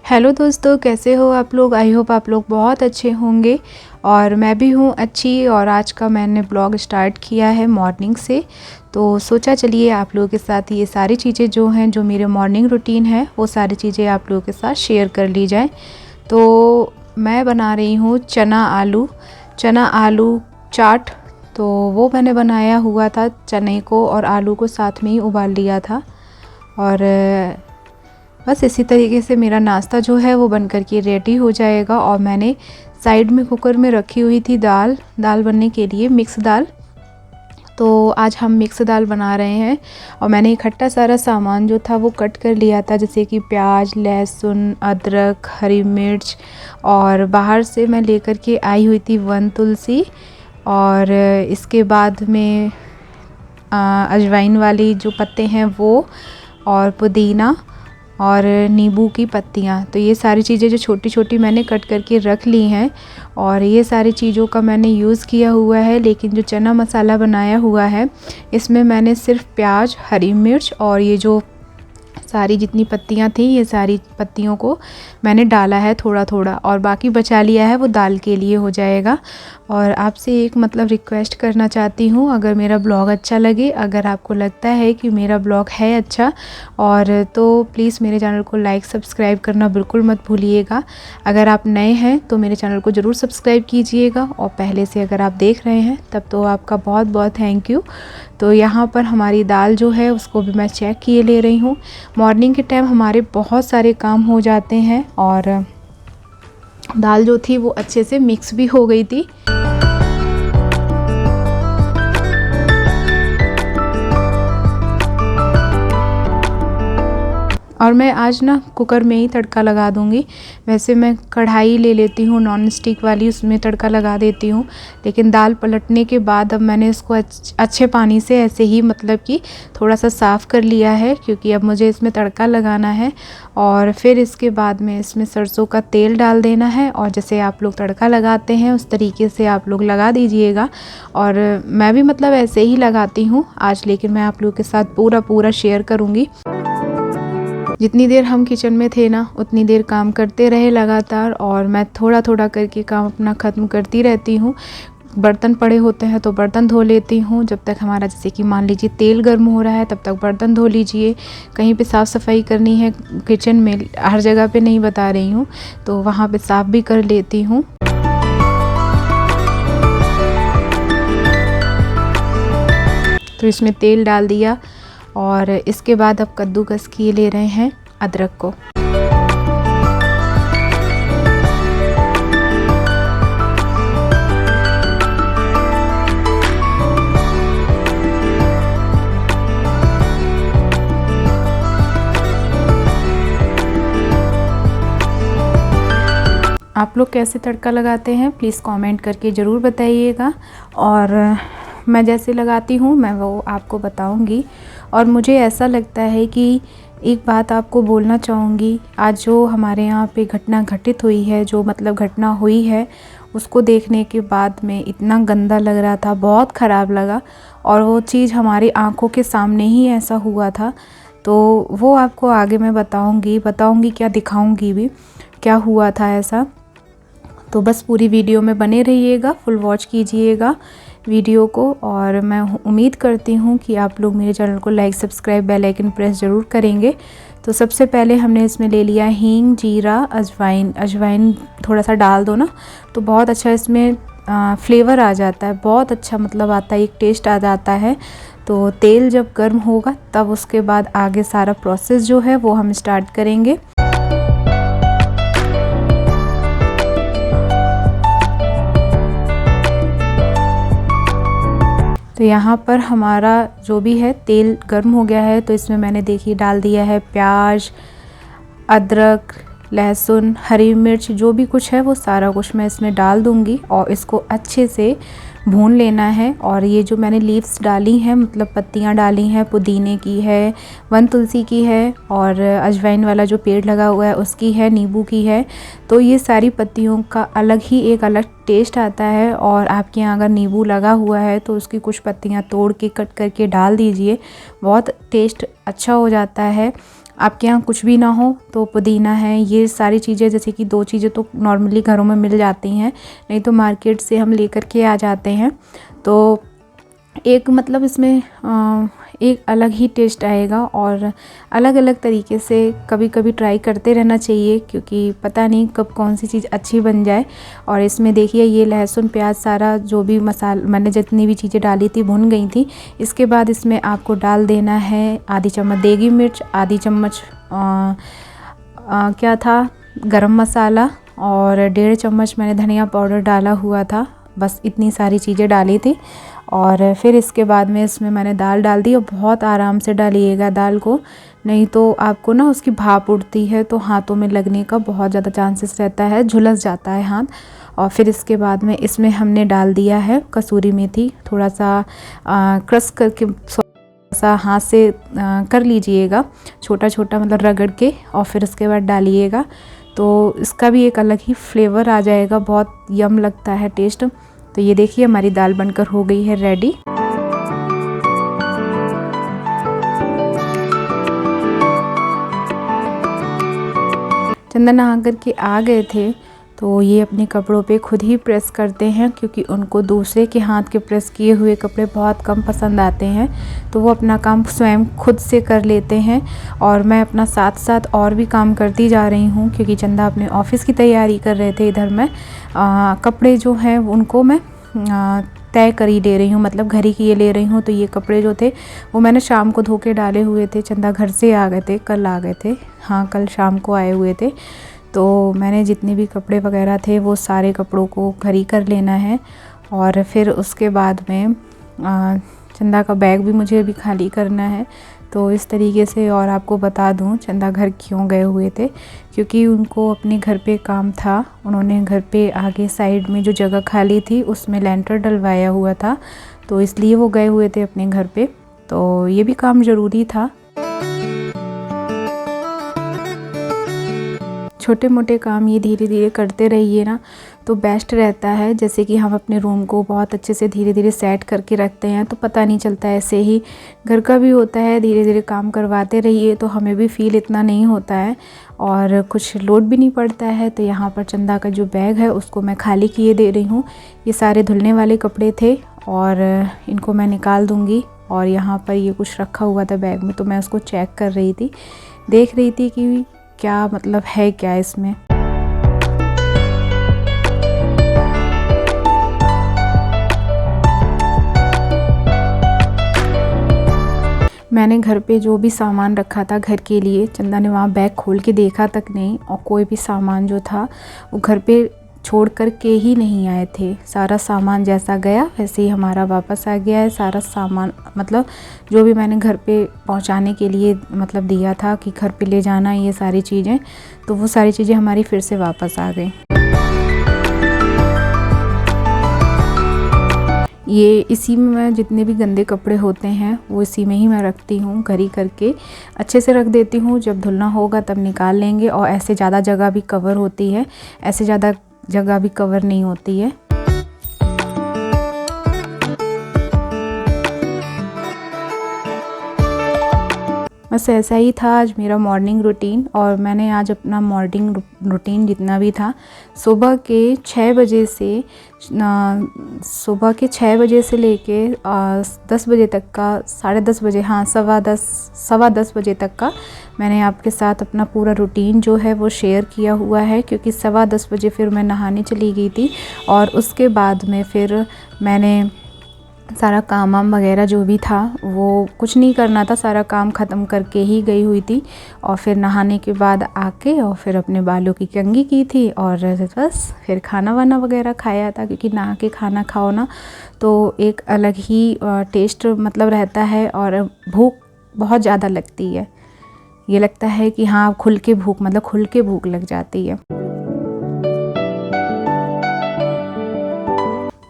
Hello दोस्तों, कैसे हो आप लोग। आई होप आप लोग बहुत अच्छे होंगे और मैं भी हूँ अच्छी। और आज का मैंने ब्लॉग स्टार्ट किया है मॉर्निंग से, तो सोचा चलिए आप लोगों के साथ ये सारी चीज़ें जो हैं, जो मेरे मॉर्निंग रूटीन है, वो सारी चीज़ें आप लोगों के साथ शेयर कर ली जाए। तो मैं बना रही हूँ चना आलू चाट। तो वो मैंने बनाया हुआ था, चने को और आलू को साथ में ही उबाल लिया था। और बस इसी तरीके से मेरा नाश्ता जो है वो बन कर के रेडी हो जाएगा। और मैंने साइड में कुकर में रखी हुई थी दाल बनने के लिए, मिक्स दाल। तो आज हम मिक्स दाल बना रहे हैं। और मैंने इकट्ठा सारा सामान जो था वो कट कर लिया था, जैसे कि प्याज, लहसुन, अदरक, हरी मिर्च। और बाहर से मैं लेकर के आई हुई थी वन तुलसी, और इसके बाद में अजवाइन वाली जो पत्ते हैं वो, और पुदीना और नींबू की पत्तियाँ। तो ये सारी चीज़ें जो छोटी छोटी मैंने कट करके रख ली हैं, और ये सारी चीज़ों का मैंने यूज़ किया हुआ है। लेकिन जो चना मसाला बनाया हुआ है, इसमें मैंने सिर्फ प्याज, हरी मिर्च और ये जो सारी जितनी पत्तियाँ थी, ये सारी पत्तियों को मैंने डाला है थोड़ा थोड़ा, और बाकी बचा लिया है वो दाल के लिए हो जाएगा। और आपसे एक रिक्वेस्ट करना चाहती हूँ, अगर मेरा ब्लॉग अच्छा लगे, अगर आपको लगता है कि मेरा ब्लॉग है अच्छा, और तो प्लीज़ मेरे चैनल को लाइक सब्सक्राइब करना बिल्कुल मत भूलिएगा। अगर आप नए हैं तो मेरे चैनल को ज़रूर सब्सक्राइब कीजिएगा, और पहले से अगर आप देख रहे हैं तब तो आपका बहुत बहुत थैंक यू। तो यहाँ पर हमारी दाल जो है उसको भी मैं चेक किए ले रही हूँ। मॉर्निंग के टाइम हमारे बहुत सारे काम हो जाते हैं, और दाल जो थी वो अच्छे से मिक्स भी हो गई थी। और मैं आज ना कुकर में ही तड़का लगा दूंगी। वैसे मैं कढ़ाई ले लेती हूँ नॉन स्टिक वाली, उसमें तड़का लगा देती हूँ। लेकिन दाल पलटने के बाद अब मैंने इसको अच्छे पानी से ऐसे ही कि थोड़ा सा साफ़ कर लिया है, क्योंकि अब मुझे इसमें तड़का लगाना है। और फिर इसके बाद में इसमें सरसों का तेल डाल देना है, और जैसे आप लोग तड़का लगाते हैं उस तरीके से आप लोग लगा दीजिएगा। और मैं भी ऐसे ही लगाती हूँ आज, लेकिन मैं आप लोगों के साथ पूरा शेयर करूँगी। जितनी देर हम किचन में थे ना, उतनी देर काम करते रहे लगातार, और मैं थोड़ा थोड़ा करके काम अपना ख़त्म करती रहती हूँ। बर्तन पड़े होते हैं तो बर्तन धो लेती हूँ, जब तक हमारा जैसे कि मान लीजिए तेल गर्म हो रहा है तब तक बर्तन धो लीजिए। कहीं पे साफ़ सफाई करनी है किचन में, हर जगह पे नहीं बता रही हूँ, तो वहाँ पे साफ़ भी कर लेती हूँ। तो इसमें तेल डाल दिया, और इसके बाद अब कद्दूकस किए ले रहे हैं अदरक को। आप लोग कैसे तड़का लगाते हैं प्लीज़ कमेंट करके ज़रूर बताइएगा, और मैं जैसे लगाती हूँ मैं वो आपको बताऊँगी। और मुझे ऐसा लगता है कि एक बात आपको बोलना चाहूँगी, आज जो हमारे यहाँ पे घटना घटित हुई है, जो घटना हुई है, उसको देखने के बाद में इतना गंदा लग रहा था, बहुत ख़राब लगा। और वो चीज़ हमारी आँखों के सामने ही ऐसा हुआ था। तो वो आपको आगे मैं बताऊँगी क्या, दिखाऊँगी भी क्या हुआ था ऐसा। तो बस पूरी वीडियो में बने रहिएगा, फुल वॉच कीजिएगा वीडियो को। और मैं उम्मीद करती हूँ कि आप लोग मेरे चैनल को like subscribe bell icon press ज़रूर करेंगे। तो सबसे पहले हमने इसमें ले लिया हींग, जीरा, अजवाइन थोड़ा सा डाल दो ना, तो बहुत अच्छा इसमें फ्लेवर आ जाता है, बहुत अच्छा आता है, एक टेस्ट आ जाता है। तो तेल जब गर्म होगा तब उसके बाद आगे सारा प्रोसेस जो है वो हम स्टार्ट करेंगे। तो यहाँ पर हमारा जो भी है तेल गर्म हो गया है, तो इसमें मैंने देखिए डाल दिया है प्याज, अदरक, लहसुन, हरी मिर्च, जो भी कुछ है वो सारा कुछ मैं इसमें डाल दूँगी, और इसको अच्छे से भून लेना है। और ये जो मैंने लीव्स डाली हैं, पत्तियाँ डाली हैं, पुदीने की है, वन तुलसी की है, और अजवाइन वाला जो पेड़ लगा हुआ है उसकी है, नींबू की है। तो ये सारी पत्तियों का अलग ही एक अलग टेस्ट आता है। और आपके यहाँ अगर नींबू लगा हुआ है तो उसकी कुछ पत्तियाँ तोड़ के कट करके डाल दीजिए, बहुत टेस्ट अच्छा हो जाता है। आपके यहाँ कुछ भी ना हो तो पुदीना है, ये सारी चीज़ें, जैसे कि 2 चीज़ें तो नॉर्मली घरों में मिल जाती हैं, नहीं तो मार्केट से हम लेकर के आ जाते हैं। तो एक मतलब इसमें एक अलग ही टेस्ट आएगा और अलग अलग तरीके से कभी कभी ट्राई करते रहना चाहिए, क्योंकि पता नहीं कब कौन सी चीज़ अच्छी बन जाए। और इसमें देखिए ये लहसुन प्याज सारा जो भी मसाला मैंने जितनी भी चीज़ें डाली थी भुन गई थी। इसके बाद इसमें आपको डाल देना है आधी चम्मच देगी मिर्च, आधी चम्मच क्या था गरम मसाला, और 1.5 चम्मच मैंने धनिया पाउडर डाला हुआ था। बस इतनी सारी चीज़ें डाली थी। और फिर इसके बाद में इसमें मैंने दाल डाल दी। और बहुत आराम से डालिएगा दाल को, नहीं तो आपको ना उसकी भाप उड़ती है तो हाथों में लगने का बहुत ज़्यादा चांसेस रहता है, झुलस जाता है हाथ। और फिर इसके बाद में इसमें हमने डाल दिया है कसूरी मेथी, थोड़ा सा क्रश करके सा हाथ से कर लीजिएगा, छोटा छोटा मतलब रगड़ के, और फिर उसके बाद डालिएगा तो इसका भी एक अलग ही फ्लेवर आ जाएगा, बहुत यम लगता है टेस्ट। तो ये देखिए हमारी दाल बनकर हो गई है रेडी। चंदन नहा कर के आ गए थे तो ये अपने कपड़ों पे खुद ही प्रेस करते हैं, क्योंकि उनको दूसरे के हाथ के प्रेस किए हुए कपड़े बहुत कम पसंद आते हैं, तो वो अपना काम स्वयं खुद से कर लेते हैं। और मैं अपना साथ साथ और भी काम करती जा रही हूँ, क्योंकि चंदा अपने ऑफिस की तैयारी कर रहे थे। इधर मैं कपड़े जो हैं उनको मैं तय कर ही दे रही हूँ, मतलब घर ही की ये ले रही हूँ। तो ये कपड़े जो थे वो मैंने शाम को धो के डाले हुए थे। चंदा घर से आ गए थे, कल आ गए थे, हाँ कल शाम को आए हुए थे। तो मैंने जितने भी कपड़े वगैरह थे वो सारे कपड़ों को घर ही कर लेना है। और फिर उसके बाद में चंदा का बैग भी मुझे अभी खाली करना है। तो इस तरीके से, और आपको बता दूं चंदा घर क्यों गए हुए थे, क्योंकि उनको अपने घर पे काम था। उन्होंने घर पे आगे साइड में जो जगह खाली थी उसमें लेंटर डलवाया हुआ था, तो इसलिए वो गए हुए थे अपने घर पे। तो ये भी काम ज़रूरी था। छोटे मोटे काम ये धीरे धीरे करते रहिए ना तो बेस्ट रहता है। जैसे कि हम अपने रूम को बहुत अच्छे से धीरे धीरे सेट करके रखते हैं तो पता नहीं चलता, ऐसे ही घर का भी होता है। धीरे धीरे काम करवाते रहिए तो हमें भी फील इतना नहीं होता है और कुछ लोड भी नहीं पड़ता है। तो यहाँ पर चंदा का जो बैग है उसको मैं खाली किए दे रही हूँ। ये सारे धुलने वाले कपड़े थे और इनको मैं निकाल दूँगी। और यहाँ पर ये कुछ रखा हुआ था बैग में, तो मैं उसको चेक कर रही थी, देख रही थी कि क्या मतलब है क्या इसमें। मैंने घर पे जो भी सामान रखा था घर के लिए, चंदा ने वहाँ बैग खोल के देखा तक नहीं, और कोई भी सामान जो था वो घर पे छोड़ कर के ही नहीं आए थे। सारा सामान जैसा गया वैसे ही हमारा वापस आ गया है। सारा सामान मतलब जो भी मैंने घर पे पहुंचाने के लिए मतलब दिया था कि घर पे ले जाना ये सारी चीज़ें, तो वो सारी चीज़ें हमारी फिर से वापस आ गई। ये इसी में मैं जितने भी गंदे कपड़े होते हैं वो इसी में ही मैं रखती हूँ, घरी करके अच्छे से रख देती हूँ। जब धुलना होगा तब निकाल लेंगे। और ऐसे ज़्यादा जगह भी कवर होती है, ऐसे ज़्यादा जगह भी कवर नहीं होती है। बस ऐसा ही था आज मेरा मॉर्निंग रूटीन। और मैंने आज अपना मॉर्निंग रूटीन जितना भी था सुबह के 6 बजे से लेके 10 बजे तक का, 10:30 बजे, हाँ 10:15 बजे तक का मैंने आपके साथ अपना पूरा रूटीन जो है वो शेयर किया हुआ है। क्योंकि 10:15 बजे फिर मैं नहाने चली गई थी और उसके बाद में फिर मैंने सारा काम वाम वगैरह जो भी था वो कुछ नहीं करना था, सारा काम ख़त्म करके ही गई हुई थी। और फिर नहाने के बाद आके और फिर अपने बालों की कंघी की थी और बस फिर खाना वाना वगैरह खाया था। क्योंकि नहा के खाना खाओ ना तो एक अलग ही टेस्ट मतलब रहता है और भूख बहुत ज़्यादा लगती है। ये लगता है कि हाँ खुल के भूख लग जाती है।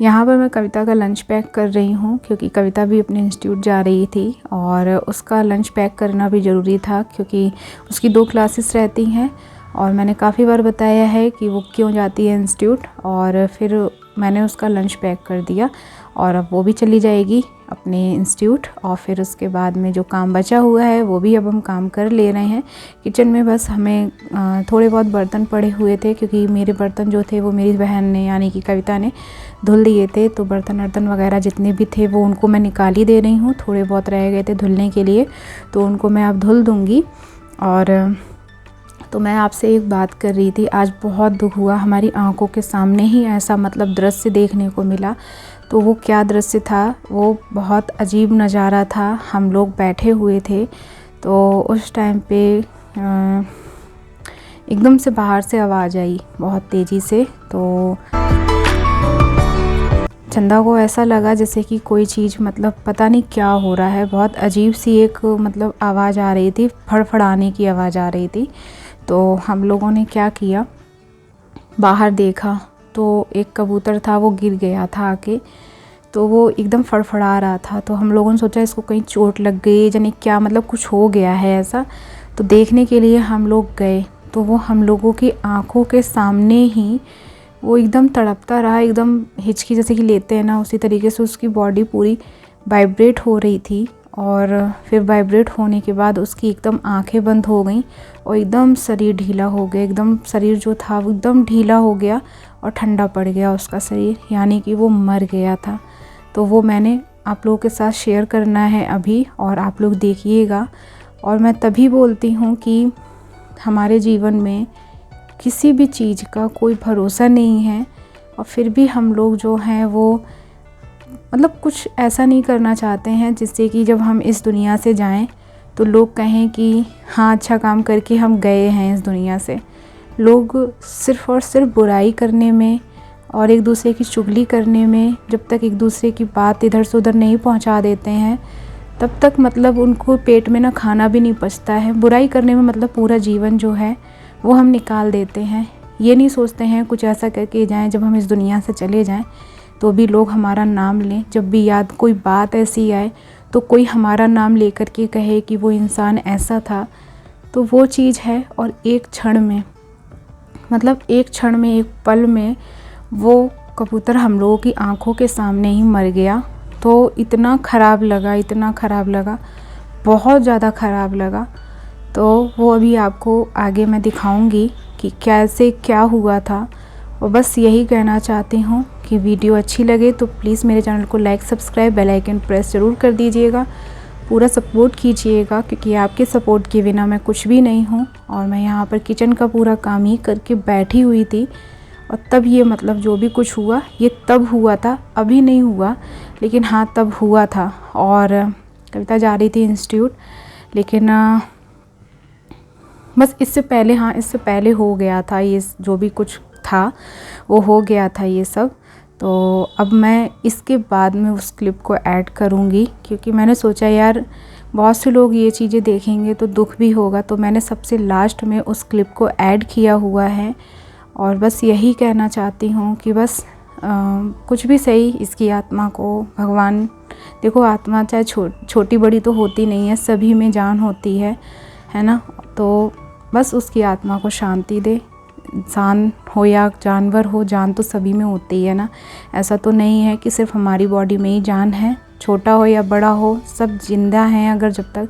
यहाँ पर मैं कविता का लंच पैक कर रही हूँ, क्योंकि कविता भी अपने इंस्टीट्यूट जा रही थी और उसका लंच पैक करना भी ज़रूरी था, क्योंकि उसकी 2 क्लासेस रहती हैं। और मैंने काफ़ी बार बताया है कि वो क्यों जाती है इंस्टीट्यूट, और फिर मैंने उसका लंच पैक कर दिया और अब वो भी चली जाएगी। अपने इंस्टीट्यूट, और फिर उसके बाद में जो काम बचा हुआ है वो भी अब हम काम कर ले रहे हैं। किचन में बस हमें थोड़े बहुत बर्तन पड़े हुए थे, क्योंकि मेरे बर्तन जो थे वो मेरी बहन ने यानी कि कविता ने धुल दिए थे। तो बर्तन वर्तन वगैरह जितने भी थे वो उनको मैं निकाल ही दे रही हूँ। थोड़े बहुत रह गए थे धुलने के लिए, तो उनको मैं अब धुल दूँगी। और तो मैं आपसे एक बात कर रही थी, आज बहुत दुख हुआ, हमारी आंखों के सामने ही ऐसा मतलब दृश्य देखने को मिला। तो वो क्या दृश्य था, वो बहुत अजीब नज़ारा था। हम लोग बैठे हुए थे, तो उस टाइम पे एकदम से बाहर से आवाज़ आई बहुत तेज़ी से। तो चंदा को ऐसा लगा जैसे कि कोई चीज़ मतलब पता नहीं क्या हो रहा है, बहुत अजीब सी एक मतलब आवाज़ आ रही थी, फड़फड़ाने की आवाज़ आ रही थी। तो हम लोगों ने क्या किया, बाहर देखा तो एक कबूतर था वो गिर गया था आके, तो वो एकदम फड़फड़ा रहा था। तो हम लोगों ने सोचा इसको कहीं चोट लग गई, यानी क्या मतलब कुछ हो गया है ऐसा। तो देखने के लिए हम लोग गए, तो वो हम लोगों की आंखों के सामने ही वो एकदम तड़पता रहा, एकदम हिचकी जैसे कि लेते हैं ना, उसी तरीके से उसकी बॉडी पूरी वाइब्रेट हो रही थी। और फिर वाइब्रेट होने के बाद उसकी एकदम आंखें बंद हो गईं और एकदम शरीर ढीला हो गया, एकदम शरीर जो था वो एकदम ढीला हो गया और ठंडा पड़ गया उसका शरीर, यानी कि वो मर गया था। तो वो मैंने आप लोगों के साथ शेयर करना है अभी, और आप लोग देखिएगा। और मैं तभी बोलती हूँ कि हमारे जीवन में किसी भी चीज़ का कोई भरोसा नहीं है, और फिर भी हम लोग जो हैं वो मतलब कुछ ऐसा नहीं करना चाहते हैं जिससे कि जब हम इस दुनिया से जाएं तो लोग कहें कि हाँ अच्छा काम करके हम गए हैं इस दुनिया से। लोग सिर्फ़ और सिर्फ बुराई करने में और एक दूसरे की चुगली करने में, जब तक एक दूसरे की बात इधर से उधर नहीं पहुंचा देते हैं तब तक मतलब उनको पेट में ना खाना भी नहीं पचता है। बुराई करने में मतलब पूरा जीवन जो है वो हम निकाल देते हैं। ये नहीं सोचते हैं कुछ ऐसा करके जाएं जब हम इस दुनिया से चले जाएं तो भी लोग हमारा नाम लें, जब भी याद कोई बात ऐसी आए तो कोई हमारा नाम लेकर के कहे कि वो इंसान ऐसा था। तो वो चीज़ है, और एक क्षण में मतलब एक क्षण में, एक पल में वो कबूतर हम लोगों की आंखों के सामने ही मर गया। तो इतना ख़राब लगा, इतना ख़राब लगा, बहुत ज़्यादा ख़राब लगा। तो वो अभी आपको आगे मैं दिखाऊंगी कि कैसे क्या हुआ था। और बस यही कहना चाहती हूँ कि वीडियो अच्छी लगे तो प्लीज़ मेरे चैनल को like, subscribe, bell icon press ज़रूर कर दीजिएगा। पूरा सपोर्ट कीजिएगा, क्योंकि आपके सपोर्ट के बिना मैं कुछ भी नहीं हूँ। और मैं यहाँ पर किचन का पूरा काम ही करके बैठी हुई थी, और तब ये मतलब जो भी कुछ हुआ ये तब हुआ था, अभी नहीं हुआ, लेकिन हाँ तब हुआ था। और कविता जा रही थी इंस्टीट्यूट, लेकिन बस इससे पहले, हाँ इससे पहले हो गया था ये जो भी कुछ था वो हो गया था ये सब। तो अब मैं इसके बाद में उस क्लिप को ऐड करूँगी, क्योंकि मैंने सोचा यार बहुत से लोग ये चीज़ें देखेंगे तो दुख भी होगा, तो मैंने सबसे लास्ट में उस क्लिप को ऐड किया हुआ है। और बस यही कहना चाहती हूँ कि बस कुछ भी सही, इसकी आत्मा को भगवान, देखो आत्मा चाहे छोटी बड़ी तो होती नहीं है, सभी में जान होती है ना। तो बस उसकी आत्मा को शांति दे। इंसान हो या जानवर हो, जान तो सभी में होती है ना। ऐसा तो नहीं है कि सिर्फ हमारी बॉडी में ही जान है, छोटा हो या बड़ा हो सब जिंदा हैं। अगर जब तक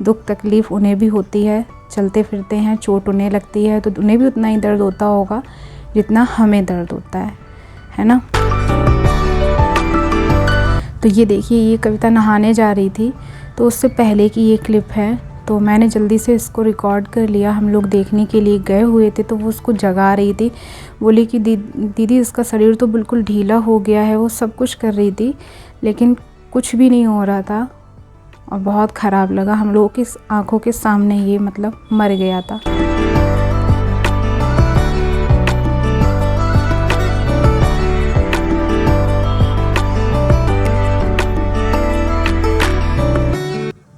दुख तकलीफ़ उन्हें भी होती है, चलते फिरते हैं, चोट उन्हें लगती है तो उन्हें भी उतना ही दर्द होता होगा जितना हमें दर्द होता है ना। तो ये देखिए, ये कविता नहाने जा रही थी, तो उससे पहले की ये क्लिप है। तो मैंने जल्दी से इसको रिकॉर्ड कर लिया। हम लोग देखने के लिए गए हुए थे, तो वो उसको जगा रही थी, बोली कि दीदी इसका शरीर तो बिल्कुल ढीला हो गया है। वो सब कुछ कर रही थी लेकिन कुछ भी नहीं हो रहा था, और बहुत ख़राब लगा। हम लोगों की आंखों के सामने ये मतलब मर गया था।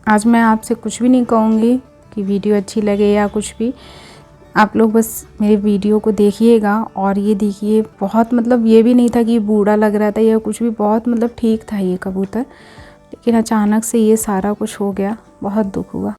आज मैं आपसे कुछ भी नहीं कहूँगी कि वीडियो अच्छी लगे या कुछ भी। आप लोग बस मेरे वीडियो को देखिएगा। और ये देखिए, बहुत मतलब ये भी नहीं था कि बूढ़ा लग रहा था या कुछ भी, बहुत मतलब ठीक था ये कबूतर, लेकिन अचानक से ये सारा कुछ हो गया, बहुत दुख हुआ।